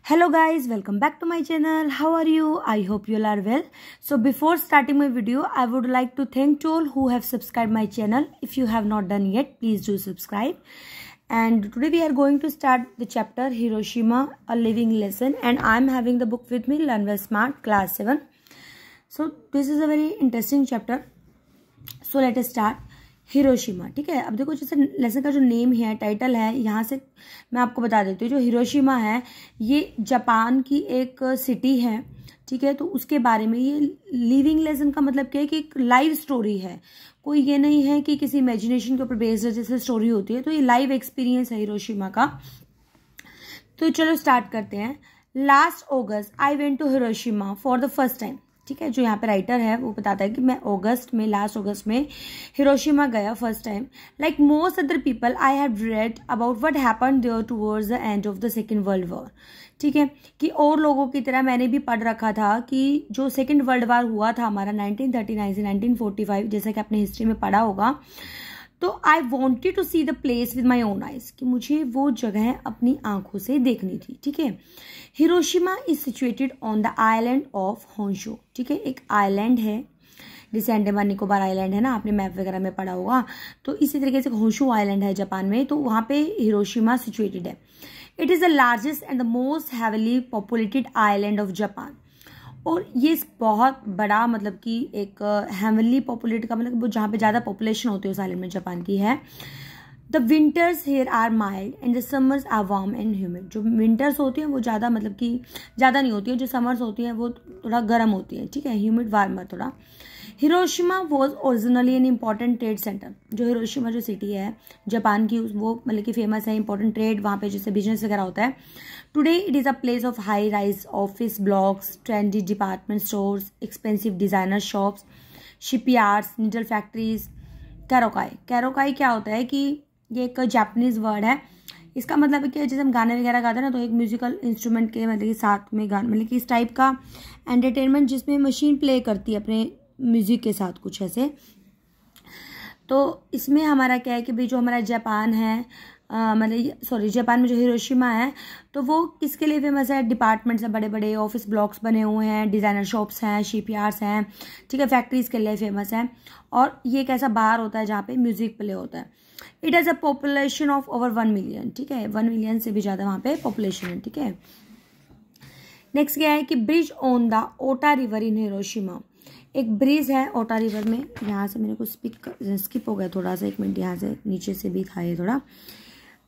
Hello guys, welcome back to my channel. How are you? I hope you all are well. So before starting my video, I would like to thank you all who have subscribed my channel. If you have not done yet, please do subscribe. And today we are going to start the chapter Hiroshima, a living lesson. And I am having the book with me, Learn Well Smart, class 7. So this is a very interesting chapter. So let us start. Hiroshima, ठीक है। अब देखो जैसे lesson का जो name है, title है, यहाँ से मैं आपको बता देती हूँ। जो हिरोशिमा है ये जापान की एक सिटी है, ठीक है। तो उसके बारे में ये लिविंग लेसन का मतलब क्या है कि एक लाइव स्टोरी है। कोई ये नहीं है कि किसी इमेजिनेशन के ऊपर बेस्ड जैसे स्टोरी होती है, तो ये लाइव एक्सपीरियंस है हिरोशिमा का। तो चलो स्टार्ट करते हैं। Last August I went to Hiroshima for the first time, ठीक है। जो यहाँ पे राइटर है वो बताता है कि मैं लास्ट अगस्त में हिरोशिमा गया first time. Like most other people I have read about what happened there towards the end of the second world war, ठीक है। कि और लोगों की तरह मैंने भी पढ़ रखा था कि जो सेकेंड वर्ल्ड वॉर हुआ था हमारा 1939 से 1945, जैसा कि आपने हिस्ट्री में पढ़ा होगा। तो I wanted to see the place with my own eyes, कि मुझे वो जगह अपनी आंखों से देखनी थी, ठीक है। Hiroshima is situated on the island of होंशू, ठीक है। एक आइलैंड है जैसे अंडमान निकोबार आइलैंड है ना, आपने मैप वगैरह में पढ़ा होगा। तो इसी तरीके से होंशू आइलैंड है जापान में, तो वहां पे हिरोशिमा सिचुएटेड है। It is the largest and the most heavily populated island of Japan. और ये बहुत बड़ा मतलब कि एक हेवनली पॉपुलेट का मतलब जहाँ पे ज़्यादा पॉपुलेशन होती है उस आइलैंड में जापान की है। The winters here are mild and the summers are warm and humid. जो विंटर्स होती हैं वो ज़्यादा मतलब कि ज़्यादा नहीं होती है, जो समर्स होती हैं वो थोड़ा गर्म होती है, ठीक है। ह्यूमिड वार्मर थोड़ा। Hiroshima was originally an important trade centre. जो हिरोशिमा जो सिटी है जापान की वो मतलब कि फेमस है, इंपॉर्टेंट ट्रेड वहाँ पे जैसे बिजनेस वगैरह होता है। Today it is a place of high rise office blocks, trendy department stores, expensive designer shops, shipyards, needle factories. कैरोकाई क्या होता है कि ये एक जापानीज वर्ड है। इसका मतलब है कि जैसे हम गाने वगैरह गाते हैं ना, तो एक म्यूजिकल इंस्ट्रूमेंट के मतलब कि साथ में गाने मतलब कि इस टाइप का एंटरटेनमेंट जिसमें मशीन प्ले करती है अपने म्यूजिक के साथ, कुछ ऐसे। तो इसमें हमारा क्या है कि भाई जो हमारा जापान है जापान में जो हिरोशिमा है तो वो किसके लिए फेमस है? डिपार्टमेंट्स हैं, बड़े बड़े ऑफिस ब्लॉक्स बने हुए हैं, डिज़ाइनर शॉप्स हैं, शिपयार्ड्स हैं, ठीक है। फैक्ट्रीज के लिए फेमस है। और ये एक ऐसा बार होता है जहाँ पे म्यूजिक प्ले होता है। It has a population of over 1 million, ठीक है। 1 मिलियन से भी ज़्यादा वहाँ पे पॉपुलेशन है, ठीक है। नेक्स्ट क्या है कि ब्रिज ऑन द ओटा रिवर इन हिरोशिमा। एक ब्रिज है ओटा रिवर में। यहाँ से मेरे को स्किप हो गया थोड़ा सा, 1 मिनट। यहाँ से नीचे से भी था ये थोड़ा,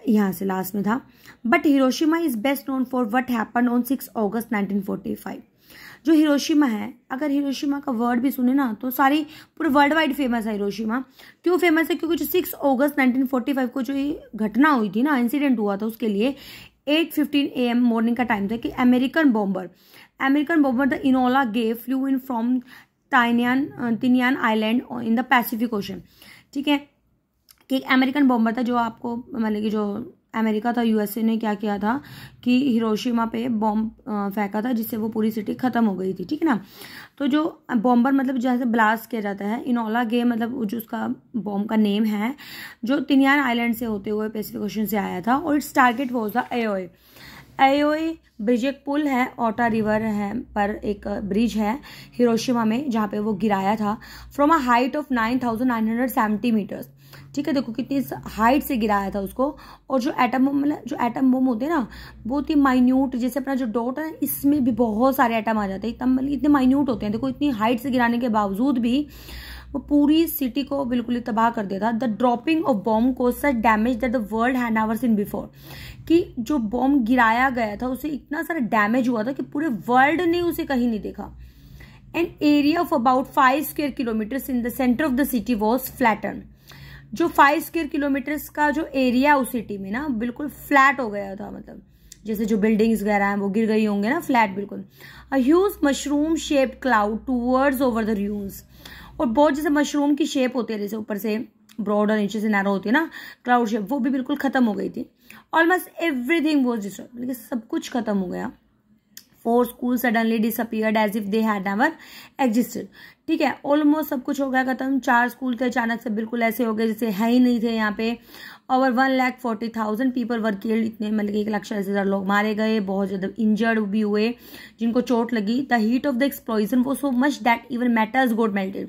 यहाँ से लास्ट में था। But Hiroshima is best known for what happened on 6 August 1945। जो हिरोशिमा है, अगर हिरोशिमा का वर्ड भी सुने ना तो सारी पूरे वर्ल्ड वाइड फेमस है हिरोशिमा। क्यों फेमस है? क्योंकि जो 6 अगस्त 1945 को जो ये घटना हुई थी ना, इंसिडेंट हुआ था, उसके लिए 8:15 AM मॉर्निंग का टाइम था कि American bomber the Enola Gay flew in from Tinian island in the Pacific Ocean, ठीक है। कि एक अमेरिकन बॉम्बर था जो आपको मतलब कि जो अमेरिका था, यूएसए ने क्या किया था कि हिरोशिमा पे बॉम्ब फेंका था, जिससे वो पूरी सिटी खत्म हो गई थी, ठीक है ना। तो जो बॉम्बर मतलब जहाँ से ब्लास्ट किया जाता है, इनोला गे मतलब जो उसका बॉम्ब का नेम है, जो तिनियान आइलैंड से होते हुए पैसिफिक ओशन से आया था। और it's target was the AOA bridge. एक पुल है, ओटा रिवर है पर एक ब्रिज है हिरोशिमा में जहाँ पे वो गिराया था from a height of 9,970 meters, ठीक है। देखो कितनी हाइट से गिराया था उसको। और जो एटम बम होते हैं ना, बहुत ही माइन्यूट, जैसे अपना जो डॉट है इसमें भी बहुत सारे एटम आ जाते हैं, इतने माइन्यूट होते हैं। देखो इतनी हाइट से गिराने के बावजूद भी वो पूरी सिटी को बिल्कुल ही तबाह कर दिया था। The dropping of bomb cause such damage that the world had never seen before. कि जो बॉम्ब गिराया गया था उससे इतना सारा डैमेज हुआ था कि पूरे वर्ल्ड ने उसे कहीं नहीं देखा। An area of about 5 square kilometres in the centre of the city was flatten. जो 5 स्क्वायर किलोमीटर्स का जो एरिया उस सिटी में ना बिल्कुल फ्लैट हो गया था, मतलब जैसे जो बिल्डिंग्स वगैरह हैं वो गिर गई होंगे ना, फ्लैट बिल्कुल। A huge mushroom shaped cloud towards over the ruins. और बहुत जैसे मशरूम की शेप होती है, जैसे ऊपर से ब्रॉड और नीचे से नैरो होती है ना, क्लाउड शेप, वो भी बिल्कुल खत्म हो गई थी। ऑलमोस्ट एवरीथिंग वाज डिस्ट्रॉयड, मतलब सब कुछ खत्म हो गया। 4 schools suddenly disappeared as if they had never existed, ठीक है। ऑलमोस्ट सब कुछ हो गया खत्म। 4 स्कूल थे अचानक से बिल्कुल ऐसे हो गए जैसे है ही नहीं थे यहाँ पे। ओवर 1,40,000 पीपल वर किल्ड, इतने मतलब 1,40,000 से ज़्यादा लोग मारे गए, बहुत ज़्यादा इंजर्ड भी हुए जिनको चोट लगी। The heat of the explosion was so much that even metals got melted.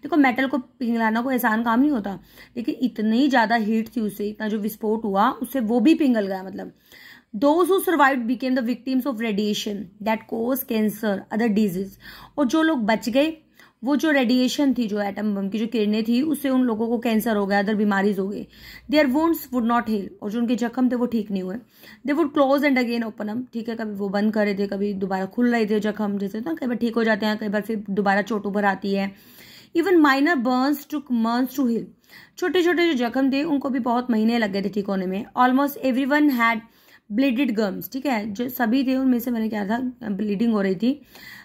देखो मेटल को पिघलाना कोई आसान काम नहीं होता, लेकिन इतनी ज़्यादा हीट थी उससे, इतना जो विस्फोट हुआ उससे वो भी पिघल गया। मतलब Those who survived became the victims of radiation that caused cancer, other disease। और जो लोग बच गए, वो जो रेडिएशन थी, जो एटम बम की जो किरणें थी, उससे उन लोगों को कैंसर हो गया, अदर बीमारीज हो गई। Their wounds would not heal, और जो उनके जख्म थे वो ठीक नहीं हुए। They would close and again open up, ठीक है, कभी वो बंद कर रहे थे, कभी दोबारा खुल रहे थे जख्म, जैसे ना कई बार ठीक हो जाते हैं, कई बार फिर दोबारा चोट उभर आती है। Even minor burns took months to heal, छोटे छोटे जो जख्म थे उनको भी बहुत महीने लग गए थे ठीक होने में। ऑलमोस्ट एवरीवन हैड ब्लीडेड गम्स, ठीक है, जो सभी थे उनमें से मैंने क्या था, ब्लीडिंग हो रही थी।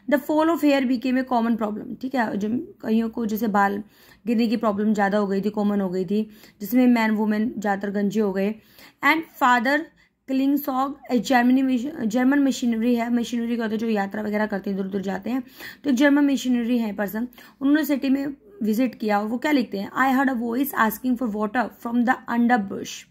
The fall of hair became a common problem, ठीक है, जो कईयों को जैसे बाल गिरने की प्रॉब्लम ज़्यादा हो गई थी, कॉमन हो गई थी, जिसमें मैन वुमेन ज़्यादातर गंजे हो गए। एंड फादर क्लिंगसॉग जर्मन मशीनरी है, मशीनरी का होता है जो यात्रा वगैरह करते हैं, दूर दूर जाते हैं, तो एक जर्मन मशीनरी है पर्सन, उन्होंने सिटी में विजिट किया और वो क्या लिखते हैं, I heard a voice asking for water from the under Bush.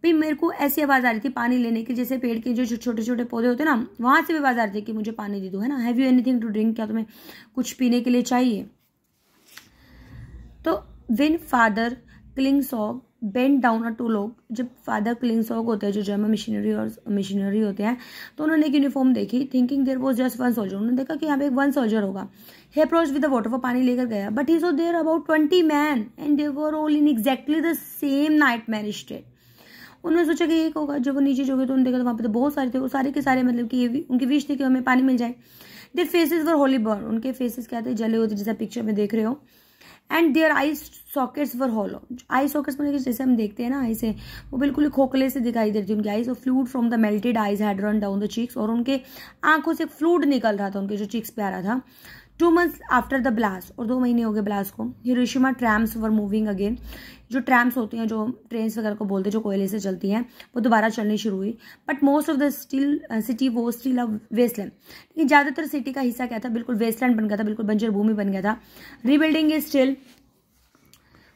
भी मेरे को ऐसी आवाज आ रही थी पानी लेने की, जैसे पेड़ के जो छोटे छोटे पौधे होते हैं ना, वहां से भी आवाज आ रही थी कि मुझे पानी दे दो, है ना। Have you anything to drink, क्या तुम्हें कुछ पीने के लिए चाहिए। तो when father Klingsog bent down to लोग, जब फादर क्लिंगसॉग होते हैं जो जर्मन मिशनरी होते हैं, तो उन्होंने एक यूनिफॉर्म देखी, thinking there was just one soldier, उन्होंने देखा कि यहाँ पे एक वन सोल्जर होगा। He approached with the water, वो पानी लेकर गया, but he saw there about 20 men and they were all in exactly the same nightmare state. उन्होंने सोचा कि एक होगा, जब वो नीचे जो गए तो उन्होंने देखा तो वहाँ पे तो बहुत सारे थे, वो सारे के सारे मतलब कि उनकी विश थी कि हमें पानी मिल जाए। Their faces were Holi burn, उनके फेसेस क्या थे, जले होते, जैसा पिक्चर में देख रहे हो। And their eye sockets were hollow, eye sockets मतलब जैसे हम देखते हैं ना आई से, वो बिल्कुल खोखले से दिखाई देती थी उनकी eyes. Fluid from the melted eyes had run down the cheeks, और उनके आंखों से फ्लूड निकल रहा था उनके जो चीक्स पे आ रहा था। 2 months आफ्टर द ब्लास्ट, और 2 महीने हो गए ब्लास्ट को। हिरोशिमा ट्रैम्स वर मूविंग अगेन, जो ट्रैम्स होती हैं, जो ट्रेन्स वगैरह को बोलते हैं, जो कोयले से चलती हैं, वो दोबारा चलनी शुरू हुई। But most of the city वो स्टिल अ वेस्टलैंड, लेकिन ज़्यादातर सिटी का हिस्सा क्या था, बिल्कुल वेस्टलैंड बन गया था, बिल्कुल बंजर भूमि बन गया था। Rebuilding is still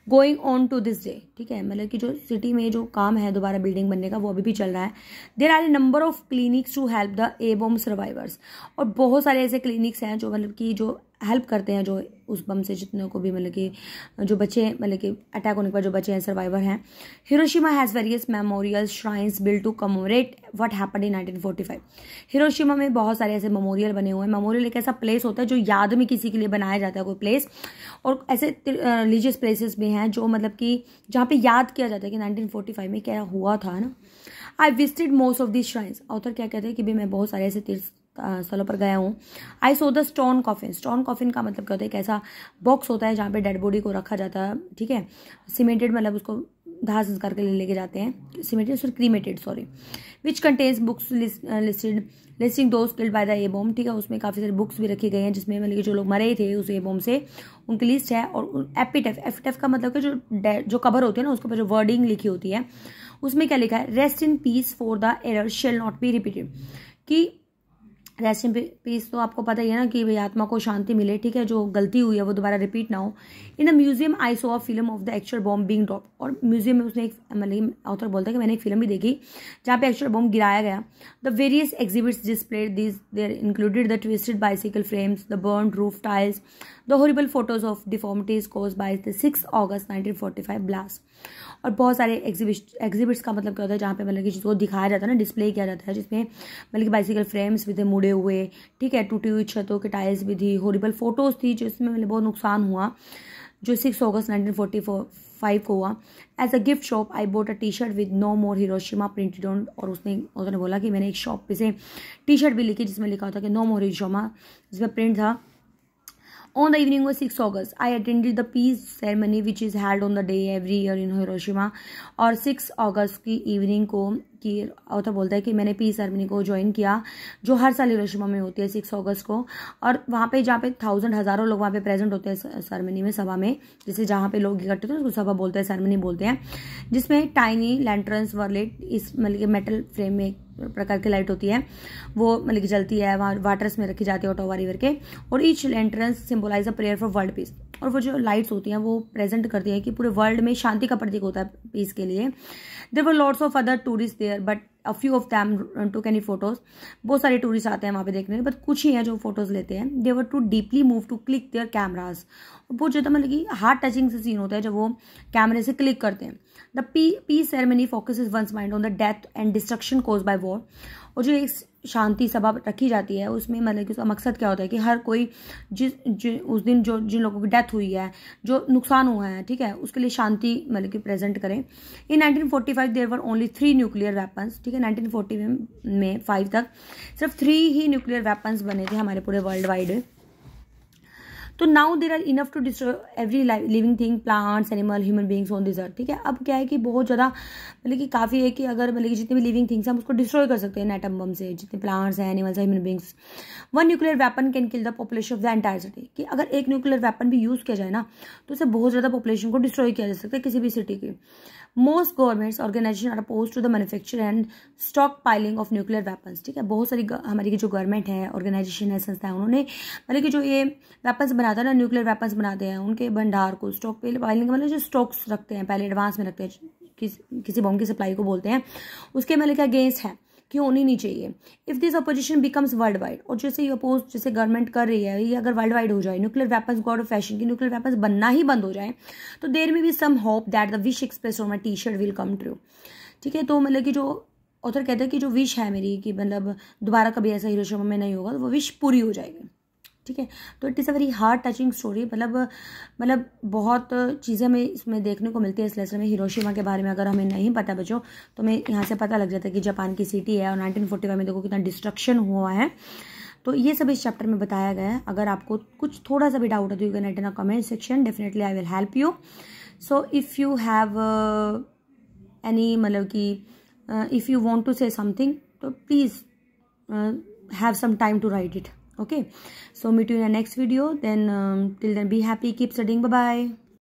going on to this day, ठीक है, मतलब कि जो सिटी में जो काम है दोबारा बिल्डिंग बनने का वो अभी भी चल रहा है। There are a number of clinics to help the A bomb survivors, और बहुत सारे ऐसे क्लिनिक्स हैं जो मतलब कि जो हेल्प करते हैं जो उस बम से जितने को भी मतलब कि जो बचे, मतलब कि अटैक होने के बाद जो बचे हैं सर्वाइवर हैं। Hiroshima has various memorial shrines built to commemorate what happened in 1945। Hiroshima में बहुत सारे ऐसे मेमोरियल बने हुए हैं। मेमोरियल एक ऐसा प्लेस होता है जो याद में किसी के लिए बनाया जाता है कोई प्लेस, और ऐसे रिलीजियस प्लेसेस भी हैं जो मतलब कि जहाँ पे याद किया जाता है कि 1945 में क्या हुआ था ना। I visited most of this shrines, author क्या कहते हैं कि भाई मैं बहुत सारे ऐसे तीर्थ स्थलों पर गया हूँ। I saw the stone coffin, stone coffin का मतलब क्या होता है, एक ऐसा बॉक्स होता है जहाँ पे डेड बॉडी को रखा जाता है, ठीक है, सीमेंटेड, मतलब उसको दाह संस्कार के लिए लेके जाते हैं, cemented sorry cremated sorry, which contains books listing those killed by the A bomb, ठीक है, उसमें काफ़ी सारी बुक्स भी रखी गई हैं जिसमें मतलब कि जो लोग मरे थे उस ए बॉम्ब से उनकी लिस्ट है। और एपिटेफ का मतलब कि जो कबर होती है ना, उसके ऊपर जो वर्डिंग लिखी होती है उसमें क्या लिखा है, rest in peace for the error shall not be repeated, कि रेस्ट इन पीस तो आपको पता ही है ना कि भाई आत्मा को शांति मिले, ठीक है, जो गलती हुई है वो दोबारा रिपीट ना हो। In the museum I so a film of the actual bomb being drop, और म्यूजियम में उसने एक मतलब ऑथर बोलता है कि मैंने एक फिल्म भी देखी जहाँ पे एक्चुअल बॉम्ब गिराया गया। The various exhibits displayed this there included the twisted bicycle frames, the burned roof tiles, the horrible photos of deformities caused by the 6 August 1945 blast. और बहुत सारे एग्जिबिट्स का मतलब क्या होता है, जहाँ पे मतलब कि जिसको दिखाया जाता है ना, डिस्प्ले किया जाता है, जिसमें मतलब कि बाइसिकल फ्रेम्स भी थे मुड़े हुए, ठीक है, टूटी हुई छतों के टाइल्स भी थी, हॉरिबल फोटोज थी जिसमें मतलब बहुत नुकसान हुआ, जो 6 अगस्त 1945 को हुआ। As a gift shop I bought a T shirt with no more Hiroshima printed on, और उसने बोला कि मैंने एक शॉप पे से टी शर्ट भी लिखी जिसमें लिखा था कि नो मोर हिरोशिमा, जिसमें प्रिंट था। On the evening of 6 August, I attended the peace ceremony which is held on the day every year in Hiroshima। और 6 अगस्त की इवनिंग को कि ऑथर बोलता है कि मैंने पीस सेरेमनी को ज्वाइन किया जो हर साल हिरोशिमा में होती है 6 अगस्त को, और वहाँ पे जहाँ पे हज़ारों लोग वहाँ पे प्रेजेंट होते हैं सेरेमनी में, सभा में, जैसे जहाँ पे लोग इकट्ठे होते हैं उसको सभा बोलते हैं, सेरेमनी बोलते हैं, जिसमें टाइनी लैंटर्न्स वर लेट, इस मतलब कि मेटल फ्रेम में प्रकार की लाइट होती है, वो मतलब कि जलती है, वहाँ वाटर्स में रखी जाती है ओटावा रिवर के, और each lanterns symbolize a prayer for world peace. और वो जो लाइट्स होती हैं वो प्रेजेंट करती है कि पूरे वर्ल्ड में शांति का प्रतीक होता है पीस के लिए। There were lots of other tourist there but a few of them took any photos. बहुत सारे टूरिस्ट आते हैं वहाँ पे देखने, बट कुछ ही हैं जो फोटोज लेते हैं। They were too deeply moved to click their cameras. बहुत ज़्यादा मतलब कि हार्ट टचिंग से सीन होता है जब वो कैमरे से क्लिक करते हैं। The peace ceremony focuses one's mind on the death and destruction caused by war. और जो एक शांति सभा रखी जाती है उसमें मतलब कि उसका मकसद क्या होता है कि हर कोई उस दिन जो जिन लोगों की डेथ हुई है, जो नुकसान हुआ है, ठीक है, उसके लिए शांति मतलब कि प्रेजेंट करें। In 1945 there were only 3 nuclear weapons, ठीक है, 1940 में 5 तक सिर्फ 3 ही न्यूक्लियर वेपन्स बने थे हमारे पूरे वर्ल्ड वाइड। तो now there are enough to destroy every living thing, plants, animal, human beings on this earth, ठीक है। अब क्या है कि बहुत ज़्यादा मतलब कि काफ़ी है कि अगर मतलब कि जितने भी लिविंग थिंग्स हैं हम उसको डिस्ट्रॉय कर सकते हैं एटम बम से, जितने प्लांट्स हैं, एनिमल्स हैं, human beings. 1 nuclear weapon can kill the population of the entire city, कि अगर एक न्यूक्लियर वेपन भी यूज़ किया जाए ना तो उससे बहुत ज़्यादा पॉपुलेशन को डिस्ट्रॉय किया जा सकता है किसी भी सिटी की। Most governments organisation are oppose to the manufacture and stockpiling of nuclear weapons, ठीक है। बहुत सारी हमारी की जो गवर्नमेंट है, ऑर्गेनाइजेशन है, संस्था है, उन्होंने मतलब कि जो ये वेपन्स बनाता है ना, न्यूक्लियर वेपन्स बनाते हैं, उनके भंडार को स्टॉक पाइलिंग मतलब जो स्टॉक्स रखते हैं पहले एडवांस में रखते हैं, किसी बम की सप्लाई को बोलते हैं, उसके मतलब क्या अगेंस्ट है कि होनी नहीं चाहिए। If this opposition becomes world wide, और जैसे ये अपोज जैसे गवर्नमेंट कर रही है, ये अगर वर्ल्ड वाइड हो जाए, nuclear weapons god of fashion की न्यूक्लियर वेपन्स बनना ही बंद हो जाए, तो there may be some hope that the wish express on my T shirt will come true, ठीक है। तो मतलब कि जो ऑथर कहते हैं कि जो विश है मेरी कि मतलब दोबारा कभी ऐसा हिरोशिमा में नहीं होगा, तो वो विश पूरी हो जाएगी, ठीक है। तो it is a very heart touching story. मतलब बहुत चीज़ें हमें इसमें देखने को मिलती है इस लेसन में। हिरोशिमा के बारे में अगर हमें नहीं पता बच्चों, तो हमें यहाँ से पता लग जाता है कि जापान की सिटी है और 1945 में देखो कितना डिस्ट्रक्शन हुआ है। तो ये सब इस चैप्टर में बताया गया है। अगर आपको कुछ थोड़ा सा भी डाउट है तो you can write in a comment section, definitely I will help you. So if you have any मतलब कि if you want to say something, तो please have some time to write it. Okay, so meet you in the next video. Then till then, be happy, keep studying. Bye bye.